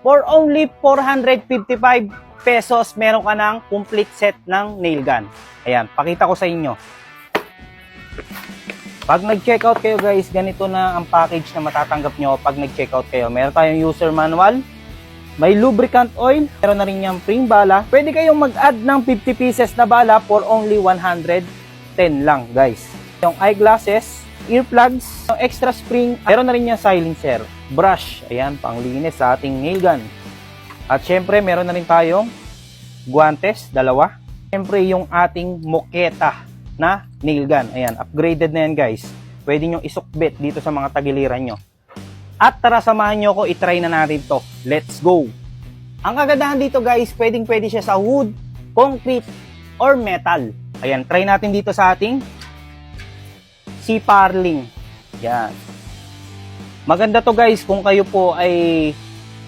For only 455 pesos, meron ka ng complete set ng nail gun. Ayan, pakita ko sa inyo. Pag nag-checkout kayo guys, ganito na ang package na matatanggap nyo pag nag-checkout kayo. Meron tayong user manual, may lubricant oil, meron na rin yung spring bala. Pwede kayong mag-add ng 50 pieces na bala for only 110 lang guys. Yung eyeglasses, earplugs, yung extra spring, meron na rin yung silencer, brush, ayan, panglinis sa ating nail gun. At syempre, meron na rin tayong guantes, dalawa. Syempre, yung ating moketa na nail gun. Ayan, upgraded na yan guys. Pwede nyo isukbit dito sa mga tagiliran nyo. At tara, samahan nyo ako, itry na natin to. Let's go! Ang kagandahan dito guys, pwede siya sa wood, concrete, or metal. Ayan, try natin dito sa ating C-Parling. Yan. Maganda to guys kung kayo po ay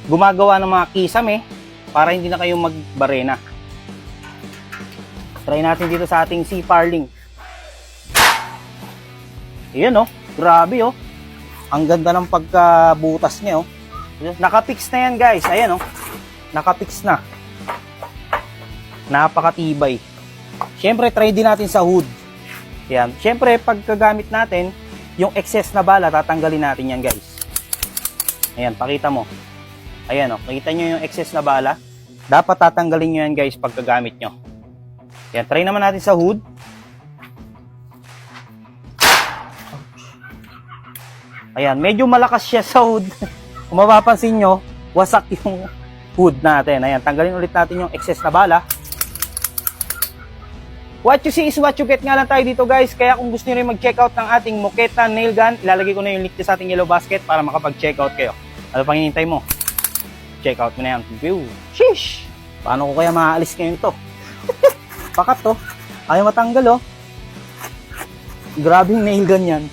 gumagawa ng mga kisame para hindi na kayo magbarena. Try natin dito sa ating C-Parling. Ayan oh, grabe oh. Ang ganda ng pagkabutas niya oh. Nakapix na yan guys. Ayan oh. Nakapix na. Napakatibay. Siyempre try din natin sa hood. Yan. Siyempre, pagkagamit natin, yung excess na bala, tatanggalin natin yan, guys. Ayan, pakita mo. Ayan, oh, makita nyo yung excess na bala. Dapat tatanggalin nyo yan, guys, pagkagamit nyo. Yan, try naman natin sa hood. Ayan, medyo malakas siya sa hood. Kung mapapansin nyo, wasak yung hood natin. Ayan, tanggalin ulit natin yung excess na bala. What you see is what you get nga lang tayo dito guys. Kaya kung gusto nyo rin mag-checkout ng ating Moketa nail gun, ilalagay ko na yung link sa ating yellow basket para makapag-checkout kayo. Ano pang hinihintay mo? Checkout mo na yan. View. Sheesh! Paano ko kaya maaalis ngayon to? Pakat to. Ayaw matanggal oh. Grabing nail gun yan.